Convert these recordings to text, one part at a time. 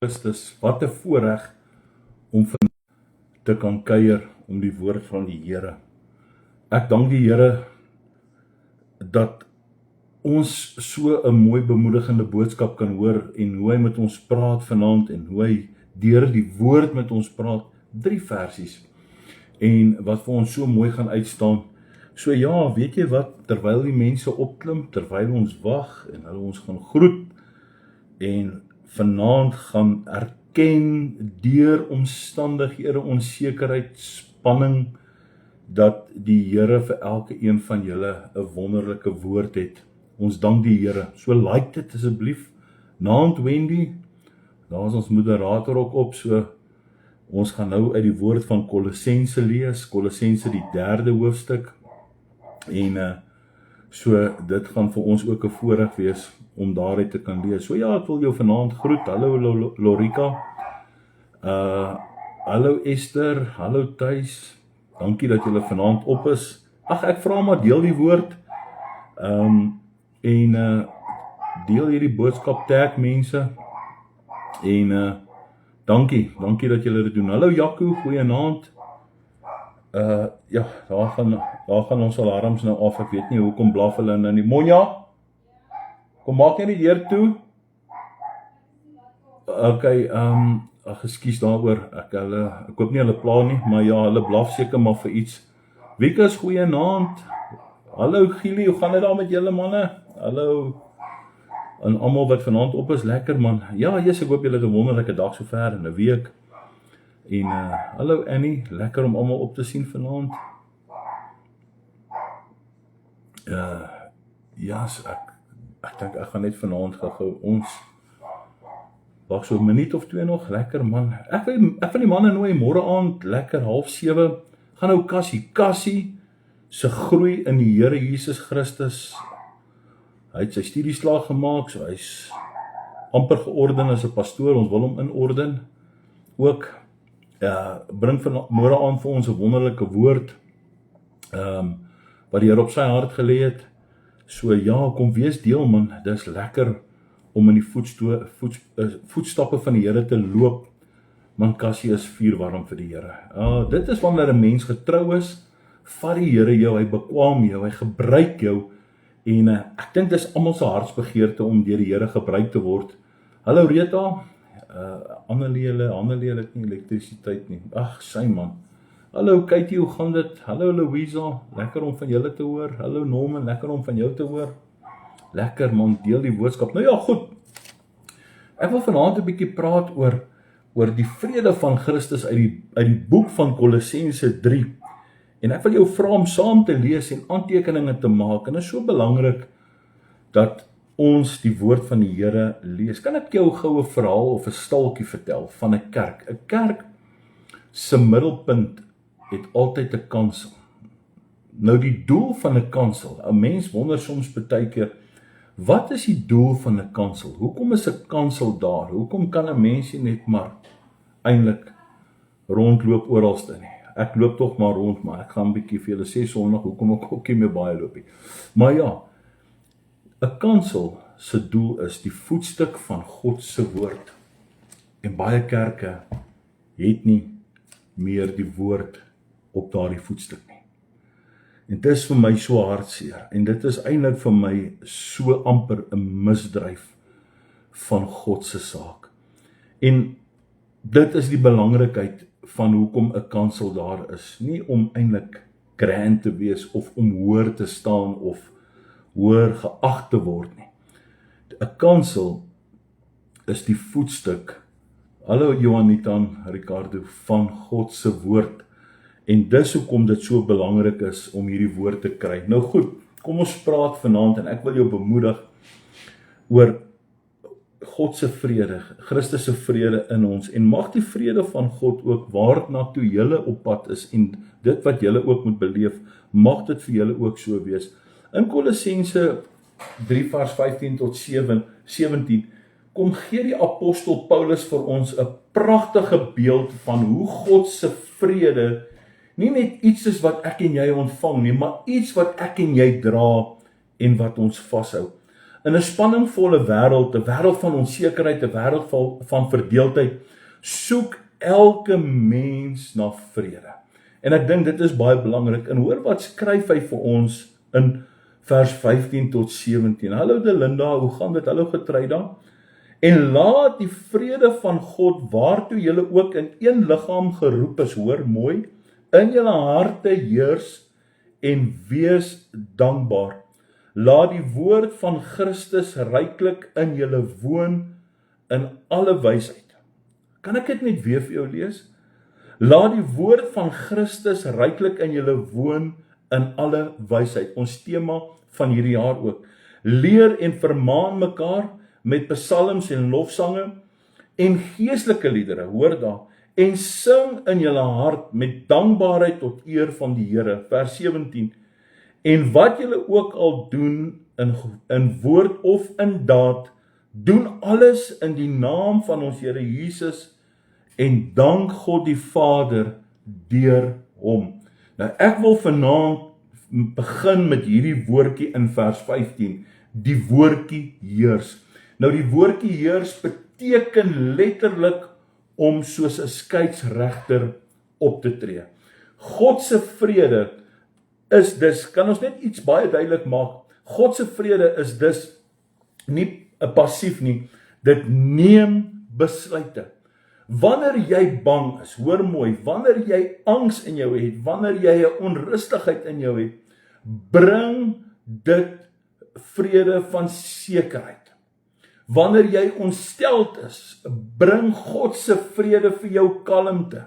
Christus, wat 'n voorreg om te kan kuier om die woord van die Here. Ek dank die Here dat ons so 'n mooi bemoedigende boodskap kan hoor en hoe hy met ons praat vanaand en hoe hy deur die woord met ons praat, 3 versies en wat vir ons so mooi gaan uitstaan. So ja, weet jy wat, terwyl die mense opklim, terwyl ons wag en hulle ons gaan groet en vanaand gaan erken deur omstandighede, onsekerheid, spanning, dat die Here vir elke een van julle 'n wonderlike woord het. Ons dank die Here. So like dit asseblief. Naand Wendy, daar is ons moderator ook op, so ons gaan nou uit die woord van Kolossense lees, Kolossense die 3de hoofstuk, en so dit gaan vir ons ook 'n voorreg wees om daaruit te kan lees. So ja, ek wil jou vanaand groet. Hallo Lorika, hallo Esther, hallo Thys, dankie dat julle vanaand op is. Ag, ek vra maar deel die woord, en deel hierdie boodskap, tag mense, en dankie dat julle dit doen. Hallo Jaco, goeienaand. Ja, daar gaan ons alarms nou af, ek weet nie hoekom blaf hulle nou nie. Monja, kom maak net die deur toe. Okay, ekskuus daaroor, ek hoop nie hulle pla nie, maar ja, hulle blaf seker maar vir iets. Wiekus, goeienaand. Hallo Gielie, hoe gaan dit daar met julle manne? Hallo, en almal wat vanaand op is, lekker man. Ja, yes, ek hoop julle het 'n wonderlike dag sover in 'n week. En hallo Annie, lekker om almal op te sien vanaand. Ja, ek dink ek gaan net vanaand gou ons wag so 'n minuut of 2 nog, lekker man. Ek van die manne nooi môre aand, lekker 6:30, gaan nou Cassie se groei in die Here Jesus Christus. Hy het sy studieslaag gemaak, so hy's amper georden as 'n pastoor, ons wil hom inorden. Ook bring van môre aan vir ons 'n wonderlike woord, wat die Here op sy hart gelê het. So ja, kom wees deel man, dis lekker om in die voetstappe van die Here te loop. Man, Cassie is vuurwarm vir die Here. Dit is wanneer 'n mens getrou is, vat die Here jou, hy bekwam jou, hy gebruik jou, en ek dink dis almal se hartsbegeerte om deur die Here gebruik te word. Hallo Rita, Annelie het nie elektrisiteit nie. Ag, sy man. Hallo Katie, hoe gaan dit? Hallo Louisa, lekker om van julle te hoor. Hallo Norman, lekker om van jou te hoor. Lekker man, deel die boodskap. Nou ja, goed. Ek wil vanaand 'n bietjie praat oor die vrede van Christus uit die boek van Kolossense 3. En ek wil jou vra om saam te lees en aantekeninge te maak. En dit is so belangrik dat ons die woord van die Here lees. Kan ek jou gou 'n verhaal of 'n stalkie vertel van 'n kerk? 'n Kerk se middelpunt het altyd 'n kansel. Nou die doel van 'n kansel, 'n mens wonder soms baie keer, wat is die doel van 'n kansel? Hoekom is 'n kansel daar? Hoekom kan 'n mens nie net maar eintlik rondloop oralste nie? Ek loop tog maar rond, maar ek gaan 'n bietjie vir julle sê Sondag hoekom ek ook nie meer baie loop nie. Maar ja, 'n kansel se doel is die voetstuk van God se woord. En baie kerke het nie meer die woord op daardie voetstuk nie. En dit is vir my so hartseer, en dit is eintlik vir my so amper 'n misdryf van God se saak. En dit is die belangrikheid van hoekom 'n kansel daar is. Nie om eintlik grand te wees, of om hoër te staan, of hoër geag te word nie. 'n Kansel is die voetstuk, hallo Johanita, Ricardo, van God se woord. En dis hoekom dit so belangrik is om hierdie woord te kry. Nou goed, kom ons praat vanaand, en ek wil jou bemoedig oor God se vrede, Christus se vrede in ons, en mag die vrede van God ook waarna toe julle op pad is, en dit wat julle ook moet beleef, mag dit vir julle ook so wees. In Kolossense 3 vers 15 tot 17, kom gee die apostel Paulus vir ons 'n pragtige beeld van hoe God se vrede nie net iets is wat ek en jy ontvang nie, maar iets wat ek en jy dra en wat ons vashou. In 'n spanningvolle wêreld, 'n wêreld van onsekerheid, 'n wêreld van verdeeldheid, soek elke mens na vrede. En ek dink dit is baie belangrik. En hoor wat skryf hy vir ons in vers 15 tot 17. Hallo Delinda, hoe gaan dit? Hallo Getryda. En laat die vrede van God, waartoe julle ook in een liggaam geroep is, hoor mooi, in julle harte heers en wees dankbaar. Laat die woord van Christus ryklik in julle woon in alle wysheid. Kan ek dit net weer vir jou lees? Laat die woord van Christus ryklik in julle woon in alle wysheid. Ons tema van hierdie jaar ook. Leer en vermaan mekaar met psalms en lofsange en geestelike liedere, hoor daar, en sing in julle hart met dankbaarheid tot eer van die Here. Vers 17. En wat julle ook al doen in woord of in daad, doen alles in die naam van ons Here Jesus en dank God die Vader deur hom. Nou ek wil vanaand begin met hierdie woordjie in vers 15, die woordjie heers. Nou die woordjie heers beteken letterlik om soos 'n skeieregter op te tree. God se vrede is dus, kan ons net iets baie duidelik maak, God se vrede is dus nie 'n passief nie, dit neem besluite. Wanneer jy bang is, hoor mooi, wanneer jy angs in jou het, wanneer jy 'n onrustigheid in jou het, bring dit vrede van sekerheid. Wanneer jy ontsteld is, bring God se vrede vir jou kalmte.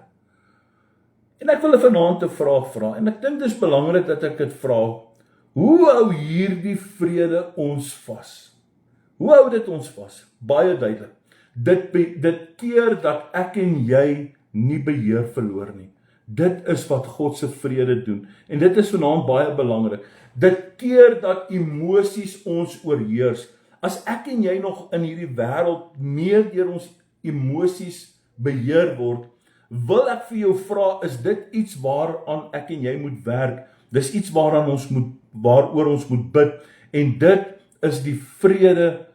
En ek wil vanaand 'n vraag vra, en ek dink dit is belangrik dat ek dit vra. Hoe hou hierdie vrede ons vas? Hoe hou dit ons vas? Baie duidelik. Dit keer dat ek en jy nie beheer verloor nie. Dit is wat God se vrede doen. En dit is vanaand baie belangrik. Dit keer dat emosies ons oorheers. As ek en jy nog in hierdie wêreld meer deur ons emosies beheer word, wil ek vir jou vra, is dit iets waaraan ek en jy moet werk? Dis iets waaroor ons moet bid, en dit is die vrede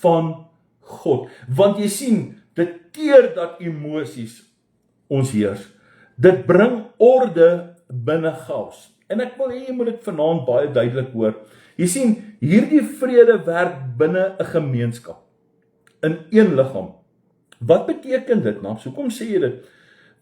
van God. Want jy sien, dit keer dat emosies ons heers. Dit bring orde binne chaos. En ek wil hê jy moet dit vanaand baie duidelik hoor. Jy sien, hierdie vrede werk binne 'n gemeenskap, in een liggaam. Wat beteken dit nou? So kom sê jy dit?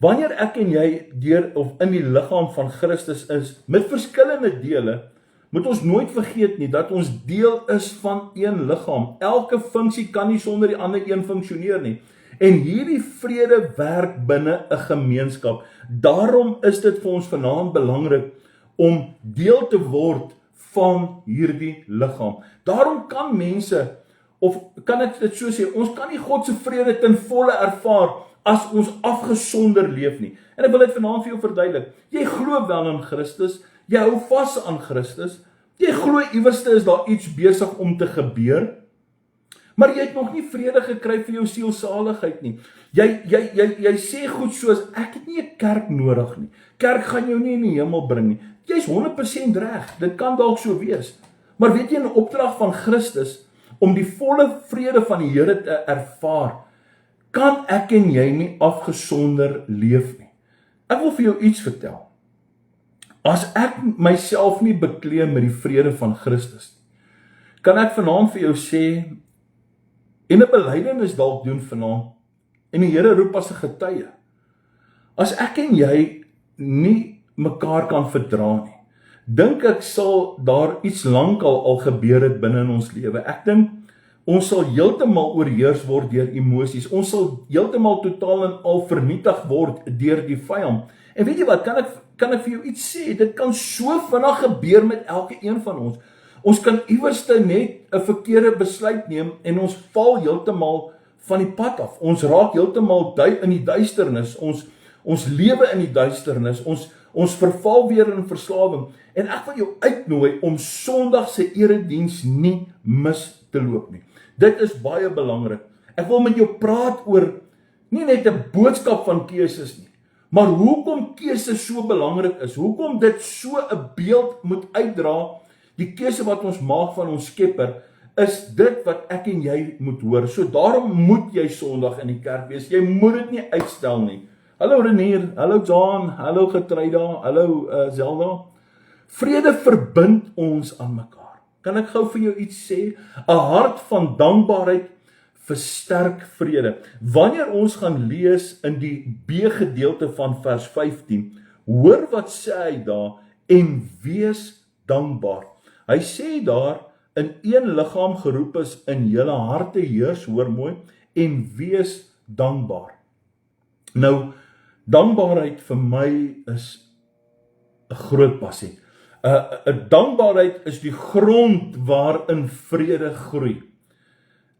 Wanneer ek en jy deur of in die liggaam van Christus is, met verskillende dele, moet ons nooit vergeet nie, dat ons deel is van een liggaam. Elke funksie kan nie sonder die ander een funksioneer nie. En hierdie vrede werk binne 'n gemeenskap. Daarom is dit vir ons vanaand belangrik om deel te word van hierdie liggaam. Daarom kan mense, of kan ek dit so sê, ons kan nie God se vrede ten volle ervaar as ons afgesonder leef nie. En ek wil dit vanaand vir jou verduidelik. Jy glo wel in Christus, jy hou vas aan Christus, jy glo iewerste is daar iets besig om te gebeur, maar jy het nog nie vrede gekry vir jou sielsaligheid nie. Jy sê goed soos, ek het nie 'n kerk nodig nie. Kerk gaan jou nie in die hemel bring nie. Jy's 100% reg, dit kan dalk so wees. Maar weet jy, in 'n opdrag van Christus, om die volle vrede van die Here te ervaar, kan ek en jy nie afgesonder leef nie. Ek wil vir jou iets vertel. As ek myself nie bekleed met die vrede van Christus, kan ek vanaand vir jou sê, en 'n belydenis dalk doen vanaand, en die Here roep as 'n getuie. As ek en jy nie mekaar kan verdra nie, dink ek sal daar iets lankal al gebeur het binne in ons lewe. Ek dink ons sal heeltemal oorheers word deur emosies. Ons sal heeltemal totaal en al vernietig word deur die vyand. En weet jy wat, kan ek vir jou iets sê? Dit kan so vinnig gebeur met elke een van ons. Ons kan iewerste net 'n verkeerde besluit neem en ons val heeltemal van die pad af. Ons raak heeltemal in die duisternis. Ons lewe in die duisternis. Ons verval weer in verslawing. En ek wil jou uitnooi om Sondag se erediens nie mis te loop nie. Dit is baie belangrik. Ek wil met jou praat oor nie net 'n boodskap van keuses nie, maar hoekom keuse so belangrik is. Hoekom dit so 'n beeld moet uitdra, die keuse wat ons maak van ons Skepper, is dit wat ek en jy moet hoor. So daarom moet jy Sondag in die kerk wees. Jy moet dit nie uitstel nie. Hallo Renier, hallo John, hallo Getruida, hallo Zelda. Vrede verbind ons aan mekaar. Kan ek gou vir jou iets sê? 'n Hart van dankbaarheid versterk vrede. Wanneer ons gaan lees in die B-gedeelte van vers 15, hoor wat sê hy daar, en wees dankbaar. Hy sê daar, in een liggaam geroep is, in julle harte heers, hoor mooi, en wees dankbaar. Nou, dankbaarheid vir my is 'n groot passie. 'n Dankbaarheid is die grond waarin vrede groei.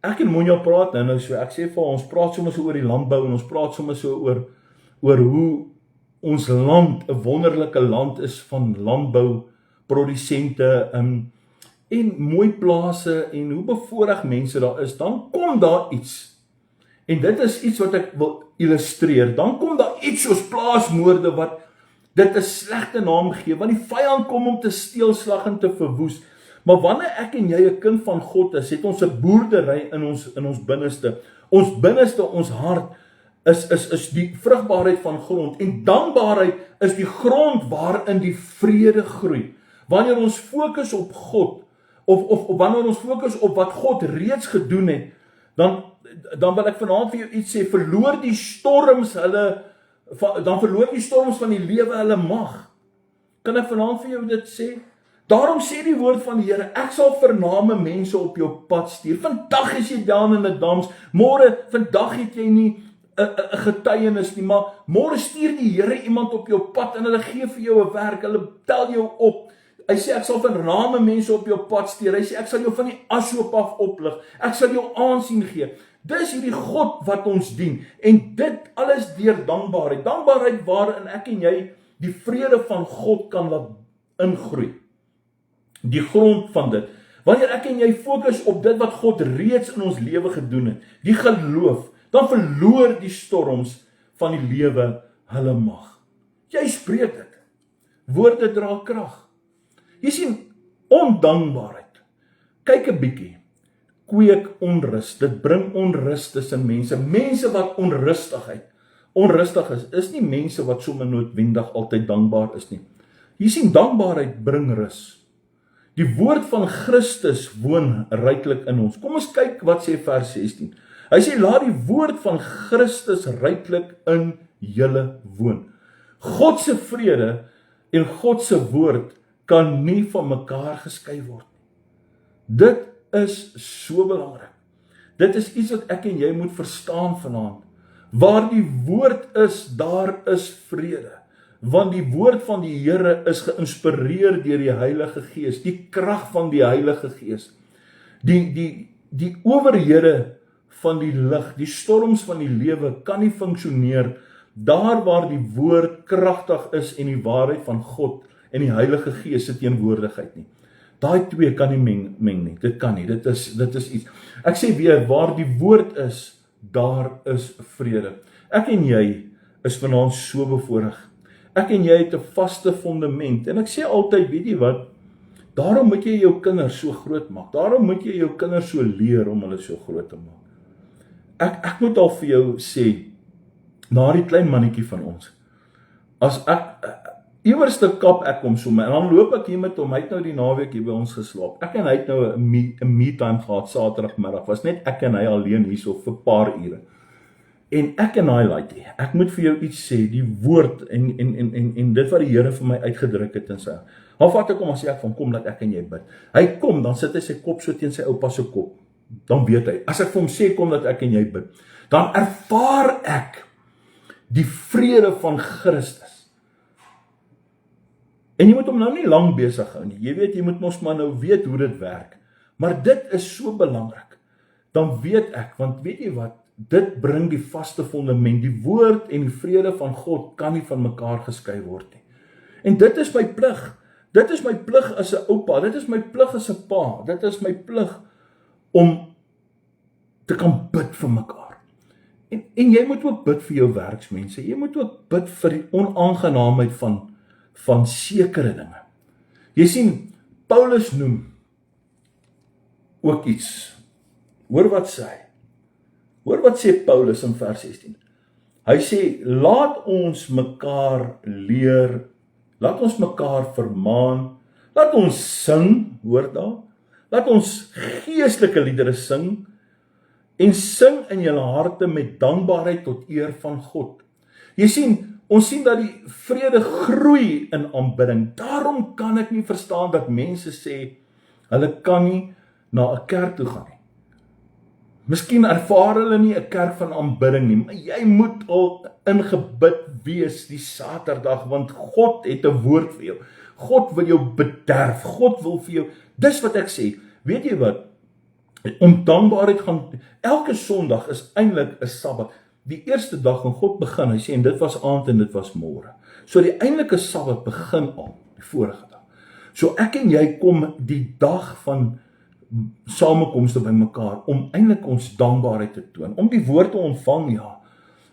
Ek en Monja praat nou so, ek sê vir ons praat soms oor die landbou en ons praat soms so oor hoe ons land 'n wonderlike land is van landbouprodusente en mooi plase en hoe bevoorreg mense daar is, dan kom daar iets. En dit is iets wat ek wil illustreer. Dan kom daar iets soos plaasmoorde wat dit 'n slegte naam gee, want die vyand kom om te steel, slag en te verwoes. Maar wanneer ek en jy 'n kind van God is, het ons 'n boerdery in ons binneste. Ons binneste, ons hart is die vrugbaarheid van grond en dankbaarheid is die grond waarin die vrede groei. Wanneer ons fokus op God of wanneer ons fokus op wat God reeds gedoen het, dan wil ek vanaand vir jou iets sê, verloor die storms van die lewe hulle mag. Kan ek vanaand vir jou dit sê? Daarom sê die woord van die Here, ek sal vername mense op jou pad stuur. Vandag is jy down in 'n dams, vandag het jy nie 'n getuienis nie, maar môre stuur die Here iemand op jou pad en hulle gee vir jou 'n werk, hulle tel jou op. Hy sê ek sal vername mense op jou pad stuur. Hy sê ek sal jou van die ashoop af oplig. Ek sal jou aansien gee. Dis hierdie God wat ons dien en dit alles deur dankbaarheid. Dankbaarheid waarin ek en jy die vrede van God kan laat ingroei. Die grond van dit. Wanneer ek en jy fokus op dit wat God reeds in ons lewe gedoen het, die geloof, dan verloor die storms van die lewe hulle mag. Jy spreek dit. Woorde dra krag. Jy sien, ondankbaarheid. Kyk 'n bietjie. Kweek onrus. Dit bring onrus tussen mense. Mense wat onrustig is nie mense wat sommer noodwendig altyd dankbaar is nie. Jy sien, dankbaarheid bring rus. Die woord van Christus woon ryklik in ons. Kom ons kyk wat sê vers 16. Hy sê, laat die woord van Christus ryklik in julle woon. God se vrede en God se woord kan nie van mekaar geskei word nie. Dit is so belangrik. Dit is iets wat ek en jy moet verstaan vanaand. Waar die woord is, daar is vrede. Want die woord van die Here is geïnspireer deur die Heilige Gees, die krag van die Heilige Gees. Die owerhede van die lig, die storms van die lewe kan nie funksioneer daar waar die woord kragtig is en die waarheid van God en die Heilige Gees se teenwoordigheid nie. Daai twee kan nie meng nie. Dit kan nie. Dit is iets. Ek sê weer, waar die woord is, daar is vrede. Ek en jy is vanaand so bevoorreg. Ek en jy het 'n vaste fondament. En ek sê altyd, weet jy wat? Daarom moet jy jou kinders so groot maak. Daarom moet jy jou kinders so leer om hulle so groot te maak. Ek moet al vir jou sê, na die klein mannetjie van ons, as iewers te kap ek hom sommer, en dan loop ek hier met hom, hy het nou die naweek hier by ons geslaap. Ek en hy het nou 'n me-time gehad, Saterdagmiddag, was net ek en hy alleen hierso vir 'n paar ure. En ek en hy laaitie, ek moet vir jou iets sê, die woord en dit wat die Here vir my uitgedruk het in sy. Dan vat ek hom en sê ek van kom laat ek en jy bid. Hy kom, dan sit hy sy kop so teen sy oupa se kop. Dan weet hy, as ek vir hom sê kom laat ek en jy bid, dan ervaar ek die vrede van Christus. En jy moet hom nou nie lang besig hou nie. Jy weet, jy moet mos maar nou weet hoe dit werk. Maar dit is so belangrik. Dan weet ek, want weet jy wat? Dit bring die vaste fondament. Die woord en die vrede van God kan nie van mekaar geskei word nie. En dit is my plig. Dit is my plig as 'n oupa. Dit is my plig as 'n pa. Dit is my plig om te kan bid vir mekaar. En jy moet ook bid vir jou werksmense. Jy moet ook bid vir die onaangenaamheid van sekere dinge. Jy sien, Paulus noem ook iets. Hoor wat sê hy. Hoor wat sê Paulus in vers 16. Hy sê, laat ons mekaar leer, laat ons mekaar vermaan, laat ons sing, hoor daar, laat ons geestelike liedere sing, en sing in julle harte met dankbaarheid tot eer van God. Jy sien, ons sien dat die vrede groei in aanbidding. Daarom kan ek nie verstaan dat mense sê, hulle kan nie na 'n kerk toe gaan nie. Miskien ervaar hulle nie 'n kerk van aanbidding nie, maar jy moet al ingebid wees die Saterdag, want God het 'n woord vir jou. God wil jou bederf, God wil vir jou, dis wat ek sê, weet jy wat, om dankbaarheid gaan, elke Sondag is eintlik 'n Sabbat. Die eerste dag en God begin, hy sê, en dit was aand en dit was môre. So die eintlike Sabbat begin al, die vorige dag. So ek en jy kom die dag van samekomste by mekaar, om eintlik ons dankbaarheid te toon, om die woord te ontvang, ja.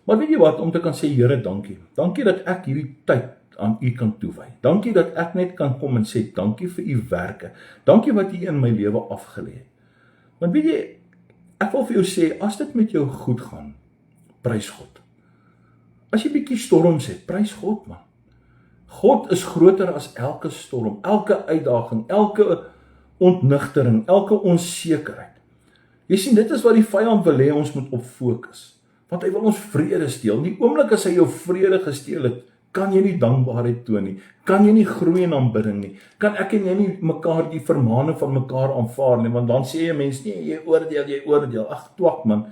Maar weet jy wat, om te kan sê, Here, dankie. Dankie dat ek hierdie tyd aan U kan toewy. Dankie dat ek net kan kom en sê, dankie vir U werke. Dankie wat U in my lewe afgelê het. Want weet jy, ek wil vir jou sê, as dit met jou goed gaan, prys God. As jy bietjie storms het, prys God, man. God is groter as elke storm, elke uitdaging, elke ontnigtering, elke onsekerheid. Jy sien, dit is wat die vyand wil hê ons moet op fokus. Want hy wil ons vrede steel. Die oomblik as hy jou vrede gesteel het, kan jy nie dankbaarheid toon nie, kan jy nie groei in aanbidding nie, kan ek en jy nie mekaar die vermaning van mekaar aanvaar nie, want dan sê jy mens, nee, jy oordeel, ag twak man,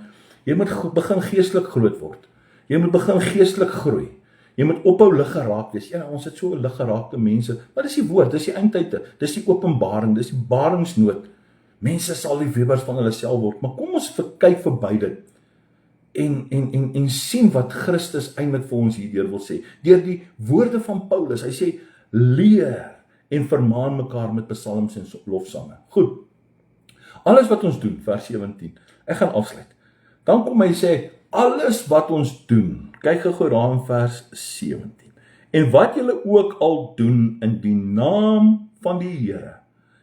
jy moet begin geestelik groot word, jy moet begin geestelik groei, jy moet ophou lig geraak wees, ja, ons het so lig geraakte mense, maar dis die woord, dis die eindtye, dis die openbaring, dis die baringsnood, mense sal die webers van hulle self word, maar kom ons kyk verby dit, en sien wat Christus eintlik vir ons hierdeur wil sê, deur die woorde van Paulus, hy sê, leer en vermaan mekaar met psalms en lofsange. Goed, alles wat ons doen, vers 17, ek gaan afsluit, dan kom hy sê, alles wat ons doen, kyk gou daar in vers 17, en wat julle ook al doen in die naam van die Here,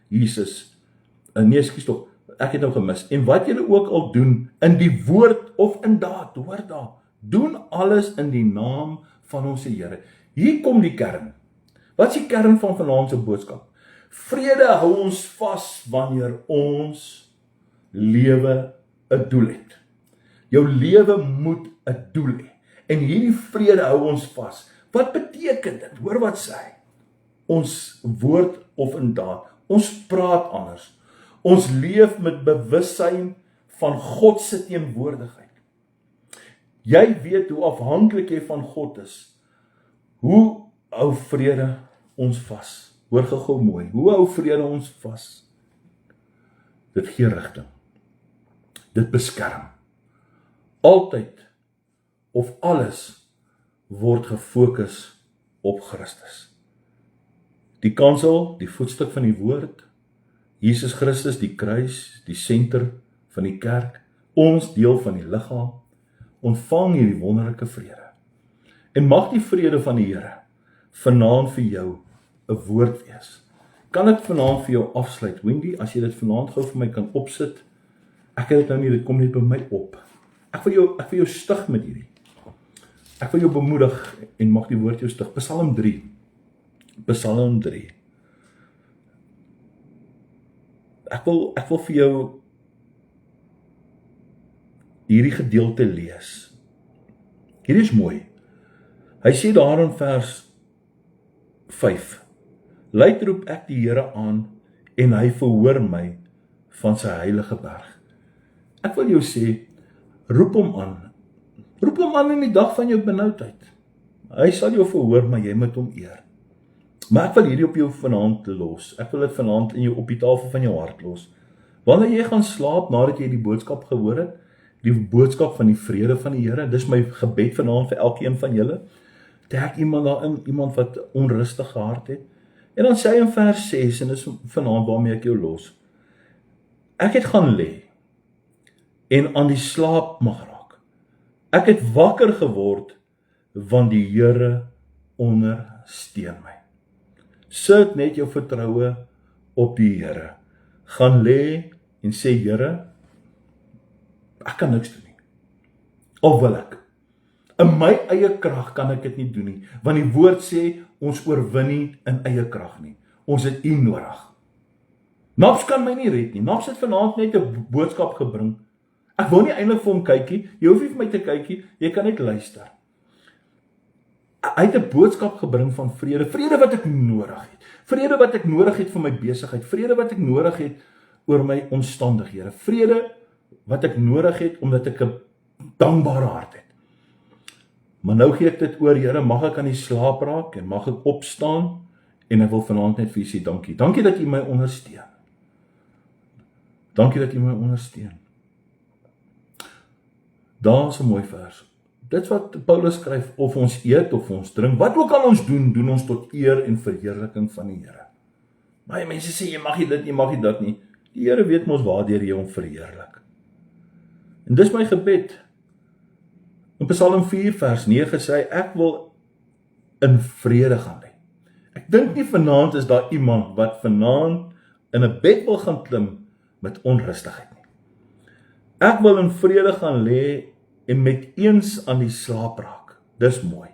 Jesus, nee, ekskuus tog, ek het nou gemis, en wat julle ook al doen, in die woord of in daad, hoor daar, doen alles in die naam van ons Here. Hier kom die kern. Wat is die kern van vanaand se boodskap? Vrede hou ons vas wanneer ons lewe 'n doel het. Jou lewe moet 'n doel hê. En hierdie vrede hou ons vas. Wat beteken dit? Hoor wat sê hy. Ons woord of in daad. Ons praat anders. Ons leef met bewussyn van God se teenwoordigheid. Jy weet hoe afhanklik jy van God is. Hoe hou vrede ons vas? Hoor gou mooi. Hoe hou vrede ons vas? Dit gee rigting. Dit beskerm. Altyd of alles word gefokus op Christus. Die kansel, die voetstuk van die woord, Jesus Christus, die kruis, die senter van die kerk, ons deel van die liggaam, ontvang hierdie wonderlike vrede. En mag die vrede van die Here vanaand vir jou 'n woord wees. Kan ek vanaand vir jou afsluit, Wendy, as jy dit vanaand gou vir my kan opsit? Ek het dit nou nie, dit kom net by my op. Ek wil jou stig met hierdie. Ek wil jou bemoedig en mag die woord jou stig. Psalm 3. Psalm 3. Ek wil vir jou hierdie gedeelte lees. Hierdie is mooi. Hy sê daar in vers 5. Luid roep ek die Here aan en hy verhoor my van sy heilige berg. Ek wil jou sê, roep hom aan. Roep hom aan in die dag van jou benoudheid. Hy sal jou verhoor, maar jy moet hom eer. Maar ek wil hierdie op jou vanaand los. Ek wil dit vanaand in jou op die tafel van jou hart los. Wanneer jy gaan slaap nadat jy die boodskap gehoor het, die boodskap van die vrede van die Here, dis my gebed vanaand vir elkeen van julle. Trek iemand daarin, iemand wat onrustige hart het. En dan sê hy in vers 6, en dis vanaand waarmee ek jou los. Ek het gaan lê en aan die slaap mag raak. Ek het wakker geword, want die Here ondersteun my. Sit net jou vertroue op die Here. Gaan lê en sê, Here, ek kan niks doen nie. Of wil ek? In my eie krag kan ek dit nie doen nie, want die woord sê, ons oorwin nie in eie krag nie. Ons het U nodig. Naps kan my nie red nie. Naps het vanaand net 'n boodskap gebring. Ek wil nie eintlik vir hom kyk nie. Jy hoef nie vir my te kyk nie. Jy kan net luister. Hy het 'n boodskap gebring van vrede. Vrede wat ek nodig het. Vrede wat ek nodig het vir my besigheid. Vrede wat ek nodig het oor my omstandighede. Vrede wat ek nodig het omdat ek 'n dankbare hart het. Maar nou gee ek dit oor, Here, mag ek aan die slaap raak en mag ek opstaan en ek wil vanaand net vir U sê dankie. Dankie dat U my ondersteun. Dankie dat U my ondersteun. Daar's 'n mooi vers. Dit wat Paulus skryf, of ons eet of ons drink, wat ook al ons doen, doen ons tot eer en verheerliking van die Here. Baie mense sê jy mag nie dit nie, mag nie dat nie. Die Here weet mos waardeur jy hom verheerlik. En dis my gebed. In Psalm 4 vers 9 sê hy, ek wil in vrede gaan lê. Ek dink nie vanaand is daar iemand wat vanaand in 'n bed wil gaan klim met onrustigheid nie. Ek wil in vrede gaan lê en met eens aan die slaap raak. Dis mooi.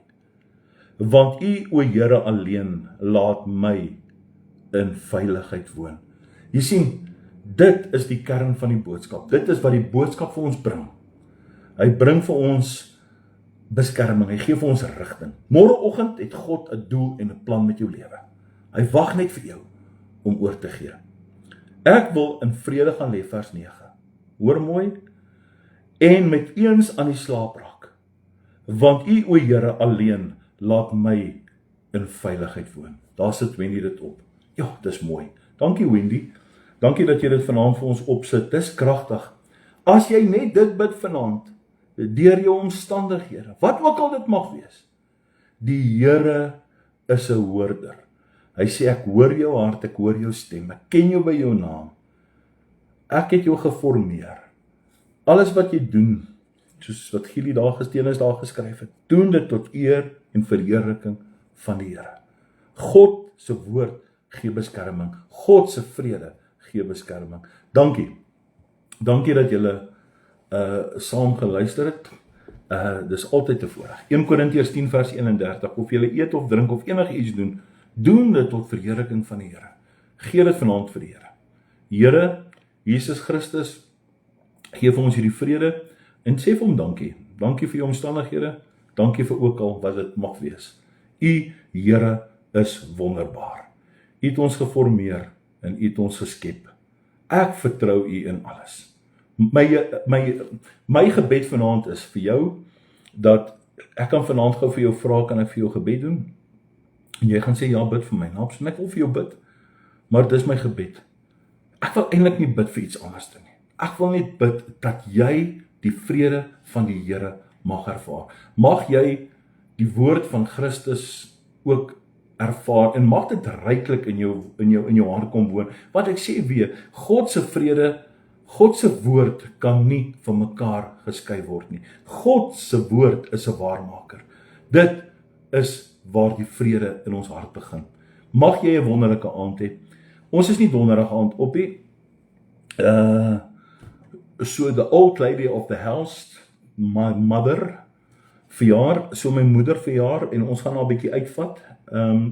Want U, o Here, alleen laat my in veiligheid woon. Jy sien, dit is die kern van die boodskap. Dit is wat die boodskap vir ons bring. Hy bring vir ons beskerming, hy gee vir ons rigting. Môreoggend het God 'n doel en 'n plan met jou lewe. Hy wag net vir jou om oor te gee. Ek wil in vrede gaan lê, vers 9. Hoor mooi, en met eens aan die slaap raak, want U, o Here, alleen laat my in veiligheid woon. Daar sit Wendy dit op. Ja, dis mooi. Dankie Wendy. Dankie dat jy dit vanaand vir ons opsit. Dis kragtig. As jy net dit bid vanaand, deur jou omstandighede, wat ook al dit mag wees, die Here is 'n hoorder. Hy sê, ek hoor jou hart, ek hoor jou stem, ek ken jou by jou naam. Ek het jou geformeer. Alles wat jy doen, soos wat Gielie daar Gesteenis daar geskryf het, doen dit tot eer en verheerliking van die Here. God se woord gee beskerming. God se vrede gee beskerming. Dankie. Dankie dat julle saam geluister het. Dis altyd 'n voorreg. 1 Korintiërs 10 vers 31. Of julle eet of drink of enige iets doen, doen dit tot verheerliking van die Here. Gee dit vanaand vir die Here. Here, Jesus Christus, gee vir ons hierdie vrede en sê vir hom dankie. Dankie vir jou omstandighede. Dankie vir ook al wat dit mag wees. U, Here, is wonderbaar. U het ons geformeer en U het ons geskep. Ek vertrou U in alles. My gebed vanaand is vir jou, dat ek kan vanaand gou vir jou vra, kan ek vir jou gebed doen? En jy gaan sê, ja, bid vir my, Naps, en ek wil vir jou bid. Maar dis my gebed. Ek wil eintlik nie bid vir iets anders nie. Ek wil net bid dat jy die vrede van die Here mag ervaar. Mag jy die woord van Christus ook ervaar en mag dit ryklik in jou hart kom woon. Want ek sê weer, God se vrede, God se woord kan nie van mekaar geskei word nie. God se woord is 'n waarmaker. Dit is waar die vrede in ons hart begin. Mag jy 'n wonderlike aand hê. Ons is nie donderdag aand op nie. So the old lady of the house, my mother, verjaar, so my moeder verjaar en ons gaan haar 'n bietjie uitvat.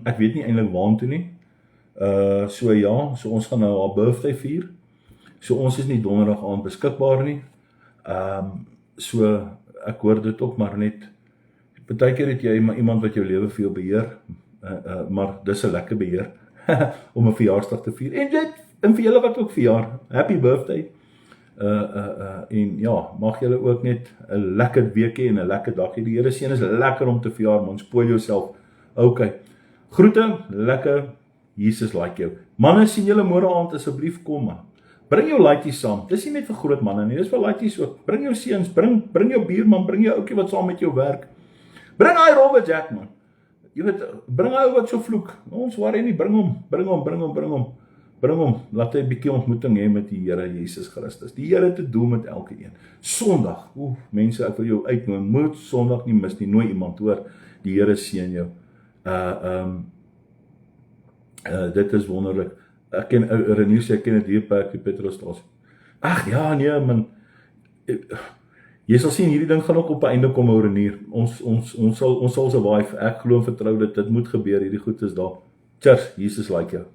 Ek weet nie eintlik waartoe nie. So ja, so ons gaan nou haar birthday vier. So ons is nie donderdag aand beskikbaar nie. So ek hoor dit ook maar net, partykeer het jy maar iemand wat jou lewe vir jou beheer, maar dis 'n lekker beheer om 'n verjaarsdag te vier. En vir julle wat ook verjaar, happy birthday. En ja, mag julle ook net 'n lekker week hê en 'n lekker dag hê. Die Here seën, is lekker om te verjaar, man, spoil jouself. Okay. Groete, lekker. Jesus like jou. Manne, sien julle môre aand, asseblief kom man. Bring jou laaitjies saam. Dis nie net vir groot manne nie, dis vir laaitjies ook. Bring jou seuns, bring jou buurman, bring jou ouetjie wat saam met jou werk. Bring hy Robert Jack man. Jy weet, bring hy wat so vloek. Ons worry nie, bring hom. Laat hy 'n bietjie ontmoeting hê met die Here Jesus Christus. Die Here te doen met elke een. Sondag. Mense, ek wil jou uitnooi. Moet Sondag nie mis nie. Nooi iemand, hoor. Die Here seën jou. Dit is wonderlik. Ek ken Renew sê, ek ken 'n dierpark, die petrolstasie. Ag ja, nee man. Jy sal sien hierdie ding gaan ook op 'n einde kom, ou Renier. Ons sal survive. Ek glo en vertrou dit moet gebeur. Hierdie goed is daar. Cheers, Jesus like jou.